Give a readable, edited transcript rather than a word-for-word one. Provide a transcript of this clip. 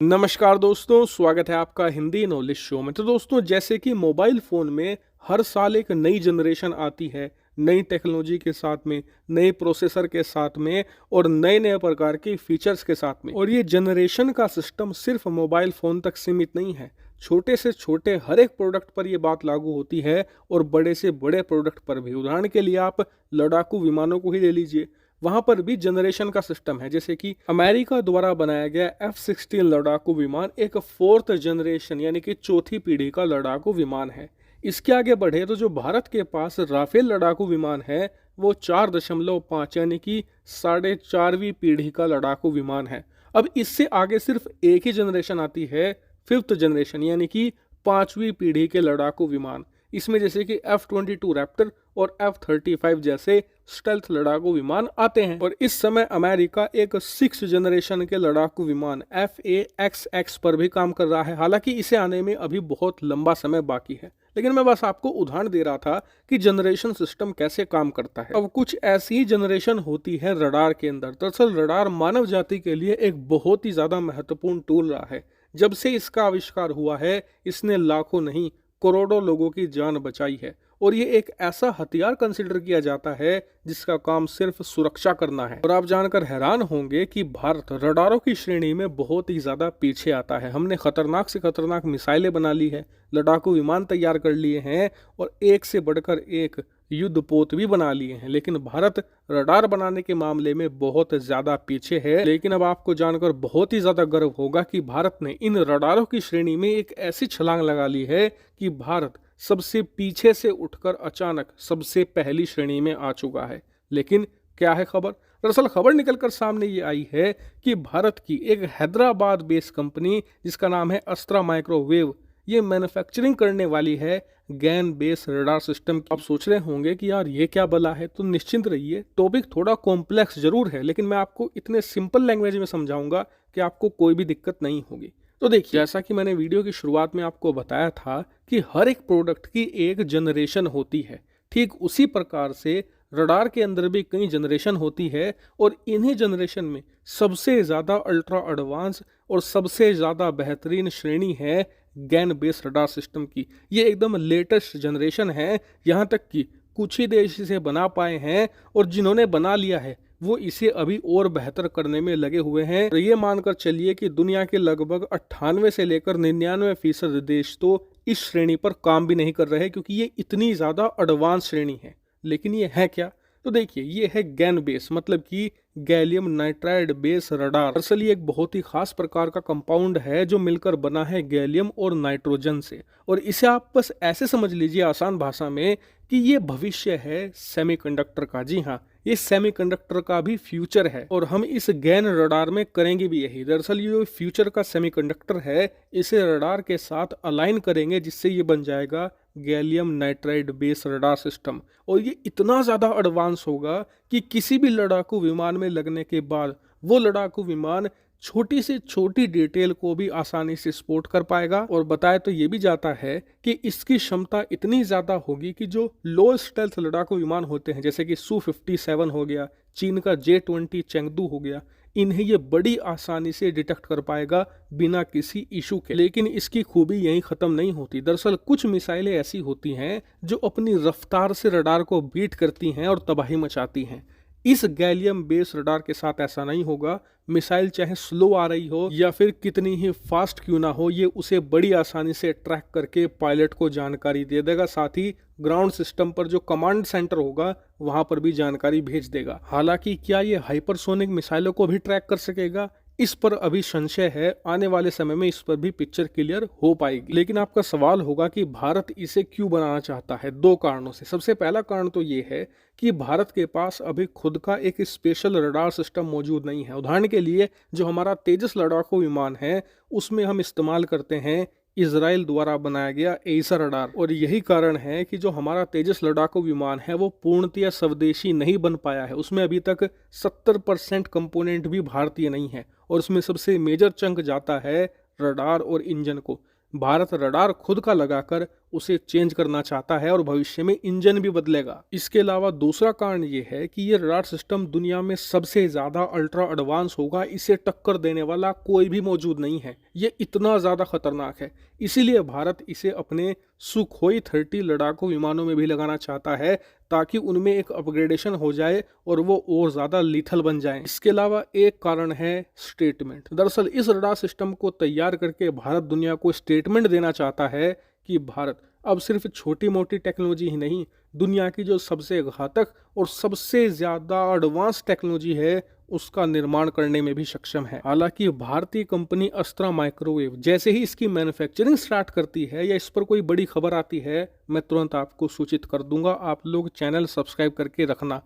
नमस्कार दोस्तों, स्वागत है आपका हिंदी नॉलेज शो में। तो दोस्तों, जैसे कि मोबाइल फ़ोन में हर साल एक नई जनरेशन आती है, नई टेक्नोलॉजी के साथ में, नए प्रोसेसर के साथ में और नए-नए प्रकार के फीचर्स के साथ में। और ये जनरेशन का सिस्टम सिर्फ मोबाइल फ़ोन तक सीमित नहीं है। छोटे से छोटे हर एक प्रोडक्ट पर ये बात लागू होती है और बड़े से बड़े प्रोडक्ट पर भी। उदाहरण के लिए आप लड़ाकू विमानों को ही ले लीजिए, वहां पर भी जनरेशन का सिस्टम है। जैसे कि अमेरिका द्वारा बनाया गया F-16 लड़ाकू विमान एक फोर्थ जनरेशन यानी कि चौथी पीढ़ी का लड़ाकू विमान है। इसके आगे बढ़े तो जो भारत के पास राफेल लड़ाकू विमान है वो 4.5 यानी कि 4.5वीं पीढ़ी का लड़ाकू विमान है। अब इससे आगे सिर्फ एक ही जनरेशन आती है, फिफ्थ जनरेशन यानी कि 5वीं पीढ़ी के लड़ाकू विमान। इसमें जैसे कि F-22 रैप्टर और F-35 जैसे स्टेल्थ लड़ाकू विमान आते हैं। और इस समय अमेरिका एक 6th जनरेशन के लड़ाकू विमान FA-XX पर भी काम कर रहा है। हालांकि इसे आने में अभी बहुत लंबा समय बाकी है, लेकिन मैं बस आपको उदाहरण दे रहा था कि जनरेशन सिस्टम कैसे काम करता है। अब कुछ ऐसी ही जनरेशन होती है रडार के अंदर। दरअसल रडार मानव जाति के लिए एक बहुत ही ज्यादा महत्वपूर्ण टूल रहा है। जब से इसका आविष्कार हुआ है, इसने लाखों नहीं करोड़ों लोगों की जान बचाई है। और ये एक ऐसा हथियार कंसिडर किया जाता है जिसका काम सिर्फ सुरक्षा करना है। और आप जानकर हैरान होंगे कि भारत रडारों की श्रेणी में बहुत ही ज्यादा पीछे आता है। हमने खतरनाक से खतरनाक मिसाइलें बना ली है, लड़ाकू विमान तैयार कर लिए हैं और एक से बढ़कर एक युद्धपोत भी बना लिए हैं, लेकिन भारत रडार बनाने के मामले में बहुत ज्यादा पीछे है। लेकिन अब आपको जानकर बहुत ही ज्यादा गर्व होगा कि भारत ने इन रडारों की श्रेणी में एक ऐसी छलांग लगा ली है कि भारत सबसे पीछे से उठकर अचानक सबसे पहली श्रेणी में आ चुका है। लेकिन क्या है खबर? दरअसल खबर निकलकर सामने ये आई है कि भारत की एक हैदराबाद बेस्ड कंपनी जिसका नाम है अस्त्रा माइक्रोवेव, ये मैन्युफैक्चरिंग करने वाली है गैन बेस रडार सिस्टम। आप सोच रहे होंगे कि यार ये क्या बला है, तो निश्चिंत रहिए, टॉपिक थोड़ा कॉम्प्लेक्स जरूर है, लेकिन मैं आपको इतने सिंपल लैंग्वेज में समझाऊंगा कि आपको कोई भी दिक्कत नहीं होगी। तो देखिए, जैसा कि मैंने वीडियो की शुरुआत में आपको बताया था कि हर एक प्रोडक्ट की एक जनरेशन होती है, ठीक उसी प्रकार से रडार के अंदर भी कई जनरेशन होती है। और इन्हीं जनरेशन में सबसे ज़्यादा अल्ट्रा एडवांस और सबसे ज़्यादा बेहतरीन श्रेणी है गैन बेस रडार सिस्टम की। ये एकदम लेटेस्ट जनरेशन है, यहाँ तक कि कुछ ही देश इसे बना पाए हैं और जिन्होंने बना लिया है वो इसे अभी और बेहतर करने में लगे हुए हैं। ये मानकर चलिए कि दुनिया के लगभग 98 से लेकर 99% देश तो इस श्रेणी पर काम भी नहीं कर रहे, क्योंकि ये इतनी ज़्यादा एडवांस श्रेणी है। लेकिन ये है क्या? तो देखिए, ये है गैन बेस, मतलब कि गैलियम नाइट्राइड बेस रडार। दरअसल ये एक बहुत ही खास प्रकार का कंपाउंड है जो मिलकर बना है गैलियम और नाइट्रोजन से। और इसे आप बस ऐसे समझ लीजिए आसान भाषा में कि ये भविष्य है सेमीकंडक्टर का। जी हाँ, ये सेमीकंडक्टर का भी फ्यूचर है और हम इस गैन रडार में करेंगे भी यही। दरअसल ये फ्यूचर का सेमीकंडक्टर है, इसे रडार के साथ अलाइन करेंगे जिससे ये बन जाएगा gallium nitride base radar system. और ये इतना ज़्यादा एडवांस होगा कि किसी भी लड़ाकू विमान में लगने के बाद वो लड़ाकू विमान छोटी से छोटी डिटेल को भी आसानी से स्पॉट कर पाएगा। और बताया तो ये भी जाता है कि इसकी क्षमता इतनी ज़्यादा होगी कि जो लो स्टेल्थ लड़ाकू विमान होते हैं, जैसे कि Su-57 हो गया, चीन का J-20 चेंगडू हो गया, इन्हें ये बड़ी आसानी से डिटेक्ट कर पाएगा बिना किसी इशू के। लेकिन इसकी खूबी यहीं ख़त्म नहीं होती। दरअसल कुछ मिसाइलें ऐसी होती हैं जो अपनी रफ्तार से रडार को बीट करती हैं और तबाही मचाती हैं। इस गैलियम बेस रडार के साथ ऐसा नहीं होगा। मिसाइल चाहे स्लो आ रही हो या फिर कितनी ही फास्ट क्यों ना हो, ये उसे बड़ी आसानी से ट्रैक करके पायलट को जानकारी दे देगा। साथ ही ग्राउंड सिस्टम पर जो कमांड सेंटर होगा वहां पर भी जानकारी भेज देगा। हालांकि क्या ये हाइपरसोनिक मिसाइलों को भी ट्रैक कर सकेगा, इस पर अभी संशय है। आने वाले समय में इस पर भी पिक्चर क्लियर हो पाएगी। लेकिन आपका सवाल होगा कि भारत इसे क्यों बनाना चाहता है? दो कारणों से। सबसे पहला कारण तो ये है कि भारत के पास अभी खुद का एक स्पेशल रडार सिस्टम मौजूद नहीं है। उदाहरण के लिए जो हमारा तेजस लड़ाकू विमान है उसमें हम इस्तेमाल करते हैं इजराइल द्वारा बनाया गया एसर रडार। और यही कारण है कि जो हमारा तेजस लड़ाकू विमान है वो पूर्णतया स्वदेशी नहीं बन पाया है। उसमें अभी तक 70% कंपोनेंट भी भारतीय नहीं है और उसमें सबसे मेजर चंक जाता है रडार और इंजन को। भारत रडार खुद का लगाकर उसे चेंज करना चाहता है और भविष्य में इंजन भी बदलेगा। इसके अलावा दूसरा कारण ये है कि ये रडार सिस्टम दुनिया में सबसे ज्यादा अल्ट्रा एडवांस होगा, इसे टक्कर देने वाला कोई भी मौजूद नहीं है। ये इतना ज्यादा खतरनाक है, इसीलिए भारत इसे अपने सुखोई 30 लड़ाकू विमानों में भी लगाना चाहता है, ताकि उनमें एक अपग्रेडेशन हो जाए और वो और ज्यादा लीथल बन जाएं। इसके अलावा एक कारण है स्टेटमेंट। दरअसल इस रडार सिस्टम को तैयार करके भारत दुनिया को स्टेटमेंट देना चाहता है कि भारत अब सिर्फ छोटी मोटी टेक्नोलॉजी ही नहीं, दुनिया की जो सबसे घातक और सबसे ज्यादा एडवांस टेक्नोलॉजी है उसका निर्माण करने में भी सक्षम है। हालांकि भारतीय कंपनी अस्त्रा माइक्रोवेव जैसे ही इसकी मैन्युफैक्चरिंग स्टार्ट करती है या इस पर कोई बड़ी खबर आती है, मैं तुरंत आपको सूचित कर दूंगा। आप लोग चैनल सब्सक्राइब करके रखना।